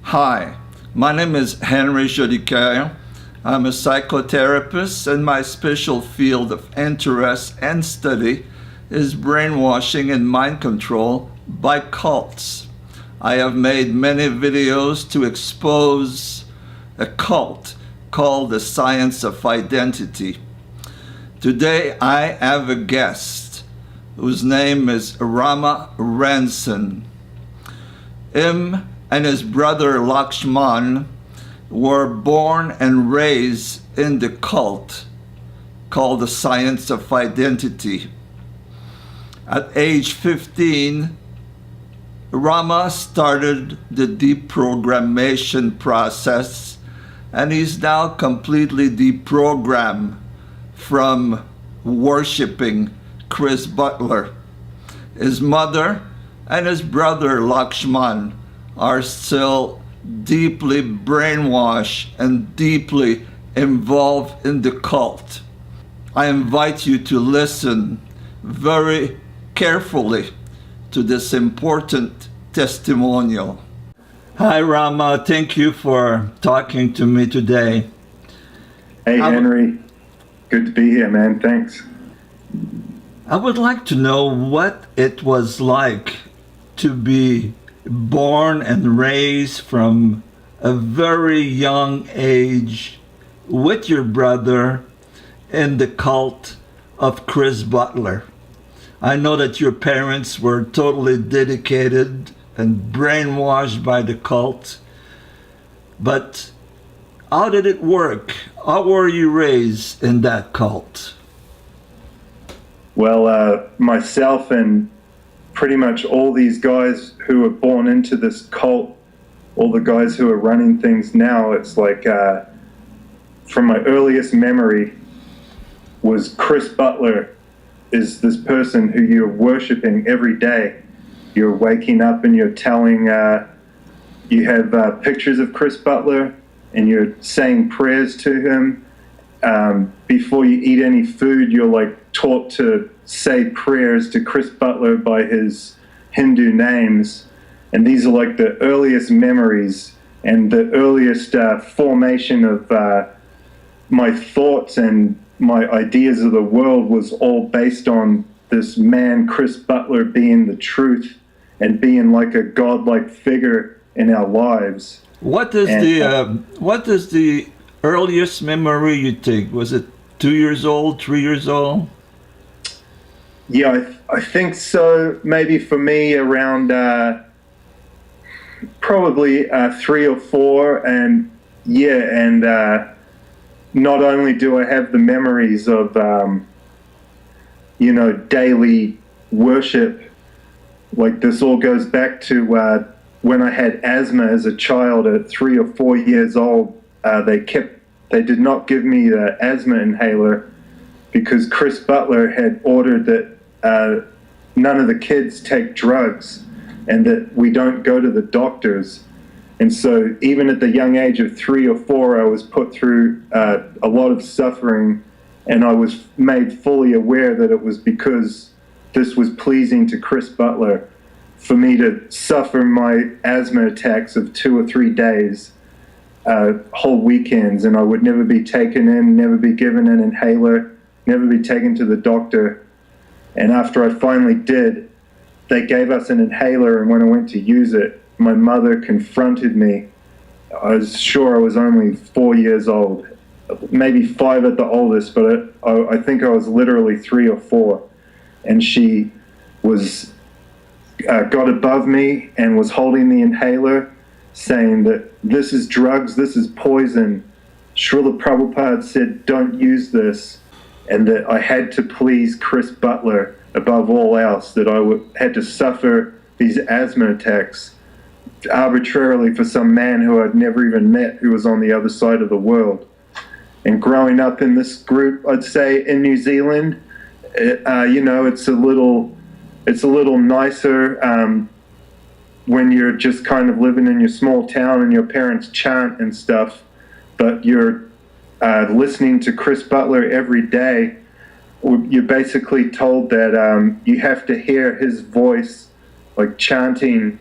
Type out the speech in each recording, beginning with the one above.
Hi, my name is Henry Jodicaire. I'm a psychotherapist, and my special field of interest and study is brainwashing and mind control by cults. I have made many videos to expose a cult called the Science of Identity. Today I have a guest whose name is Rama Ranson. Him and his brother Lakshman were born and raised in the cult called the Science of Identity. At age 15, Rama started the deprogrammation process, and he's now completely deprogrammed from worshiping ChrisButler. His mother and his brother Lakshman are still deeply brainwashed and deeply involved in the cult. I invite you to listen very carefully to this important testimonial. Hi, Rama. Thank you for talking to me today. Hey, Henry. Good to be here, man. Thanks. I would like to know what it was like to be born and raised from a very young age with your brother in the cult of ChrisButler. I know that your parents were totally dedicated and brainwashed by the cult, but how did it work? How were you raised in that cult? Well, myself and pretty much all these guys who were born into this cult, all the guys who are running things now, it's like from my earliest memory was ChrisButler is this person who you're worshiping every day. You're waking up and you're telling, you have pictures of ChrisButler and you're saying prayers to him. Before you eat any food, you're like taught to say prayers to ChrisButler by his Hindu names. And these are like the earliest memories and the earliest formation of my thoughts and my ideas of the world was all based on this man, ChrisButler, being the truth and being like a godlike figure in our lives. What is the earliest memory you think? Was it 2 years old, 3 years old? Yeah, I think so. Maybe for me around probably 3 or 4. And not only do I have the memories of, daily worship, like this all goes back to when I had asthma as a child at 3 or 4 years old. They did not give me the asthma inhaler because ChrisButler had ordered that none of the kids take drugs and that we don't go to the doctors. And so even at the young age of 3 or 4, I was put through a lot of suffering, and I was made fully aware that it was because this was pleasing to ChrisButler for me to suffer my asthma attacks of 2 or 3 days, whole weekends, and I would never be taken in, never be given an inhaler, never be taken to the doctor. And after I finally did, they gave us an inhaler, and when I went to use it, my mother confronted me. I was sure I was only 4 years old, maybe 5 at the oldest, but I think I was literally 3 or 4. And she was got above me and was holding the inhaler, saying that this is drugs, this is poison. Srila Prabhupada said, don't use this, and that I had to please ChrisButler above all else, that I had to suffer these asthma attacks arbitrarily for some man who I'd never even met, who was on the other side of the world. And growing up in this group, I'd say in New Zealand, it's a little nicer when you're just kind of living in your small town and your parents chant and stuff, but you're listening to ChrisButler every day. You're basically told that you have to hear his voice, like chanting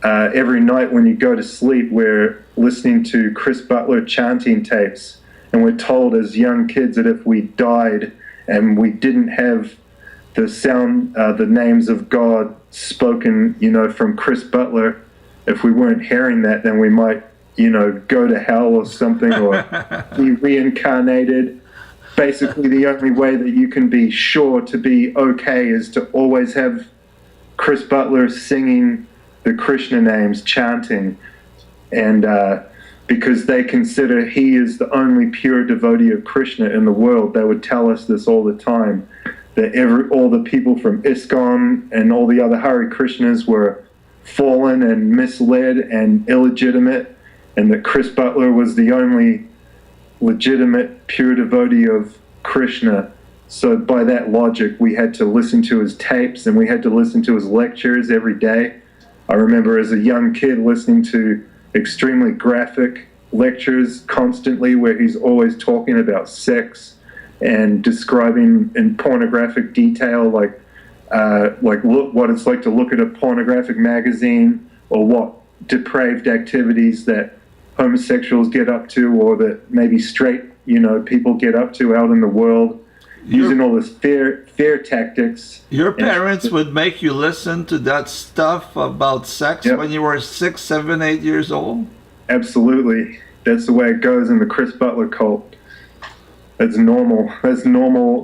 every night when you go to sleep, we're listening to ChrisButler chanting tapes, and we're told as young kids that if we died and we didn't have the sound, the names of God spoken, from ChrisButler, if we weren't hearing that, then we might, go to hell or something, or be reincarnated. Basically, the only way that you can be sure to be okay is to always have ChrisButler singing the Krishna names, chanting, and because they consider he is the only pure devotee of Krishna in the world. They would tell us this all the time, that all the people from ISKCON and all the other Hare Krishnas were fallen and misled and illegitimate, and that ChrisButler was the only legitimate pure devotee of Krishna. So by that logic, we had to listen to his tapes and we had to listen to his lectures every day. I remember as a young kid listening to extremely graphic lectures constantly, where he's always talking about sex and describing in pornographic detail, like look what it's like to look at a pornographic magazine, or what depraved activities that homosexuals get up to, or that maybe straight people get up to out in the world, using all this fear tactics. Your parents would make you listen to that stuff about sex when you were 6, 7, 8 years old? Absolutely. That's the way it goes in the ChrisButler cult. That's normal. That's normal,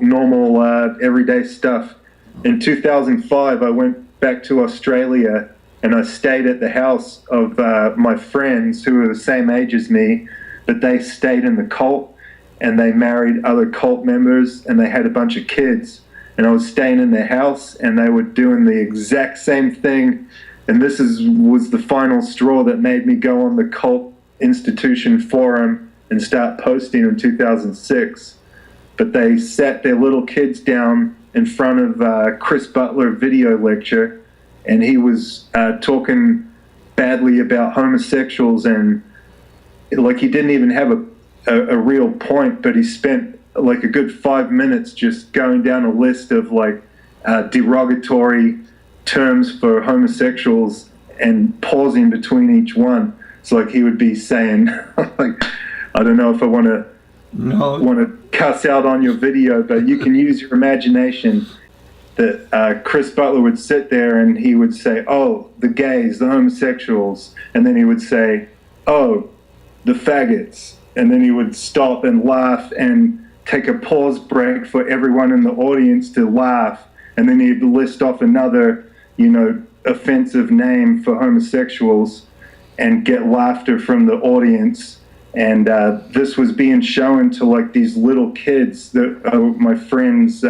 everyday stuff. In 2005, I went back to Australia, and I stayed at the house of my friends who were the same age as me, but they stayed in the cult, and they married other cult members, and they had a bunch of kids. And I was staying in their house, and they were doing the exact same thing. And this was the final straw that made me go on the Cult Institution forum and start posting in 2006. But they sat their little kids down in front of ChrisButler video lecture, and he was talking badly about homosexuals, and he didn't even have a real point, but he spent a good 5 minutes just going down a list of derogatory terms for homosexuals and pausing between each one. So he would be saying, I don't know if I want to cuss out on your video, but you can use your imagination. That ChrisButler would sit there and he would say, oh, the gays, the homosexuals, and then he would say, oh, the faggots, and then he would stop and laugh and take a pause break for everyone in the audience to laugh, and then he'd list off another, offensive name for homosexuals and get laughter from the audience. And this was being shown to these little kids that my friends,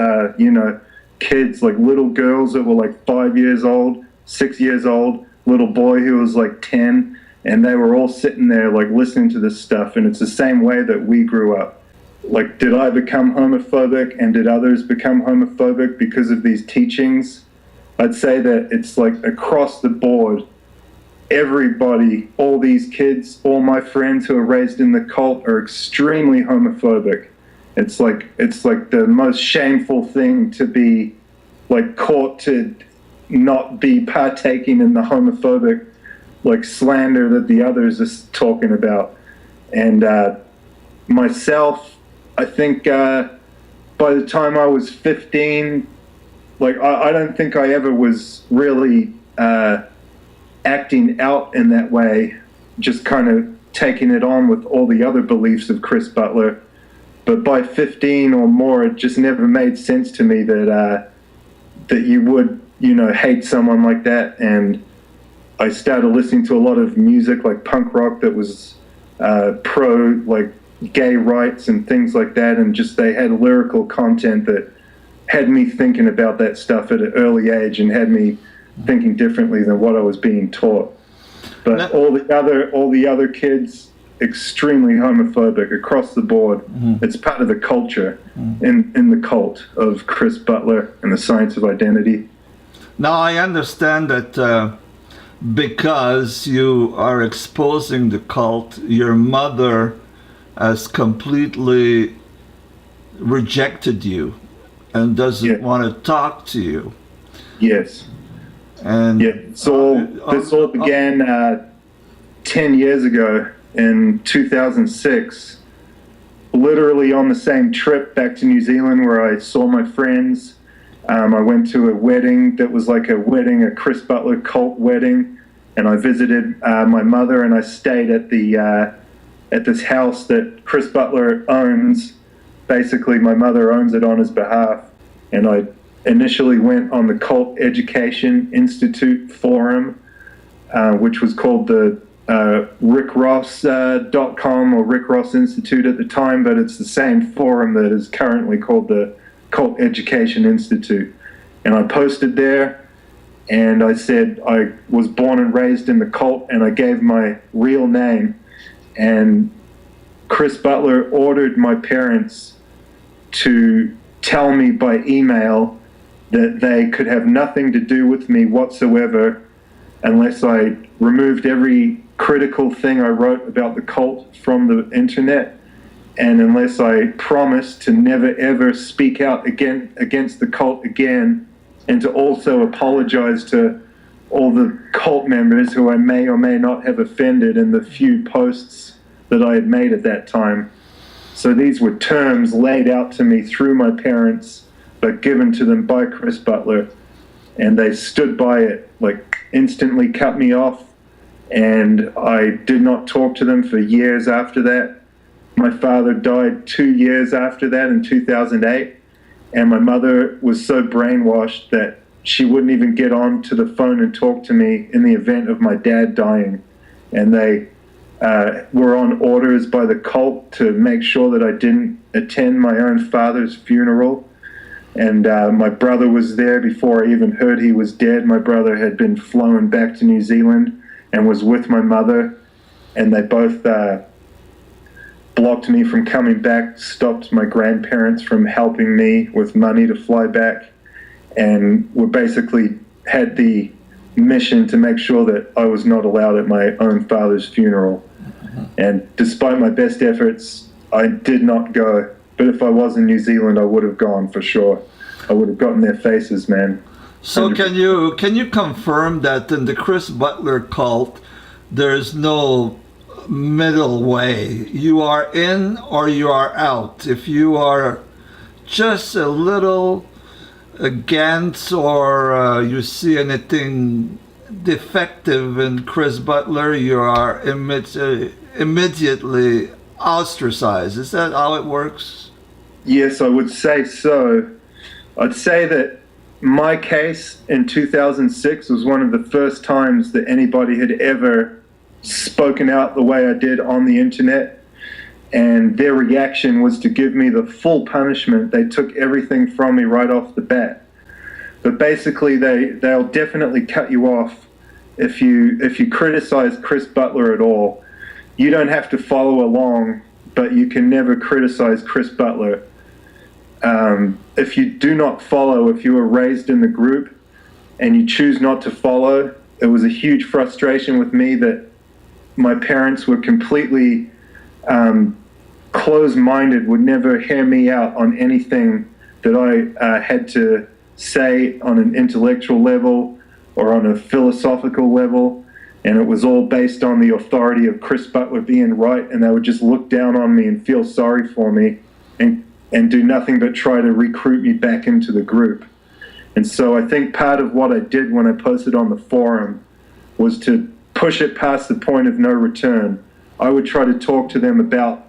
kids, little girls that were 5 years old, 6 years old, little boy who was 10, and they were all sitting there listening to this stuff. And it's the same way that we grew up. Did I become homophobic, and did others become homophobic because of these teachings? I'd say that it's across the board. Everybody, all these kids, all my friends who are raised in the cult are extremely homophobic. It's the most shameful thing to be caught to not be partaking in the homophobic slander that the others are talking about. And myself, I think by the time I was 15, I don't think I ever was really acting out in that way, just kind of taking it on with all the other beliefs of ChrisButler. But by 15 or more, it just never made sense to me that you would, hate someone like that. And I started listening to a lot of music punk rock that was pro gay rights and things like that, and just they had lyrical content that had me thinking about that stuff at an early age and had me thinking differently than what I was being taught. But all the other kids, extremely homophobic across the board. Mm-hmm. It's part of the culture in the cult of ChrisButler and the Science of Identity. Now I understand that because you are exposing the cult, your mother has completely rejected you and doesn't want to talk to you. Yes. And Yeah, this all began 10 years ago in 2006, literally on the same trip back to New Zealand where I saw my friends. I went to a wedding that was like a ChrisButler cult wedding, and I visited my mother, and I stayed at this house that ChrisButler owns. Basically, my mother owns it on his behalf, and I initially went on the Cult Education Institute forum, which was called the rickross.com or Rick Ross Institute at the time, but it's the same forum that is currently called the Cult Education Institute. And I posted there, and I said I was born and raised in the cult, and I gave my real name. And ChrisButler ordered my parents to tell me by email that they could have nothing to do with me whatsoever unless I removed every critical thing I wrote about the cult from the internet, and unless I promised to never ever speak out against the cult again, and to also apologize to all the cult members who I may or may not have offended in the few posts that I had made at that time. So these were terms laid out to me through my parents, but given to them by ChrisButler, and they stood by it, like instantly cut me off, and I did not talk to them for years after that. My father died 2 years after that in 2008, and my mother was so brainwashed that she wouldn't even get on to the phone and talk to me in the event of my dad dying. And they were on orders by the cult to make sure that I didn't attend my own father's funeral. And my brother was there before I even heard he was dead. My brother had been flown back to New Zealand and was with my mother, and they both blocked me from coming back, stopped my grandparents from helping me with money to fly back, and were basically had the mission to make sure that I was not allowed at my own father's funeral. And despite my best efforts, I did not go. But if I was in New Zealand, I would have gone for sure. I would have gotten their faces, man. So can you confirm that in the ChrisButler cult, there's no middle way? You are in or you are out. If you are just a little against, or you see anything defective in ChrisButler, you are immediately ostracized. Is that how it works? Yes, I would say so. I'd say that my case in 2006 was one of the first times that anybody had ever spoken out the way I did on the internet, and their reaction was to give me the full punishment. They took everything from me right off the bat. But basically, they'll definitely cut you off if you criticize ChrisButler at all. You don't have to follow along, but you can never criticize ChrisButler. If you do not follow, if you were raised in the group and you choose not to follow, it was a huge frustration with me that my parents were completely closed-minded, would never hear me out on anything that I had to say on an intellectual level or on a philosophical level. And it was all based on the authority of ChrisButler being right, and they would just look down on me and feel sorry for me and do nothing but try to recruit me back into the group. And so I think part of what I did when I posted on the forum was to push it past the point of no return. I would try to talk to them about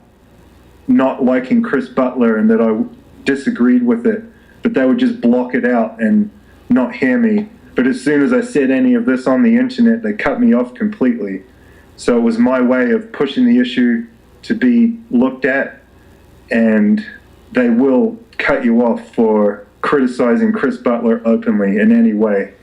not liking ChrisButler and that I disagreed with it, but they would just block it out and not hear me. But as soon as I said any of this on the internet, they cut me off completely. So it was my way of pushing the issue to be looked at, and they will cut you off for criticizing ChrisButler openly in any way.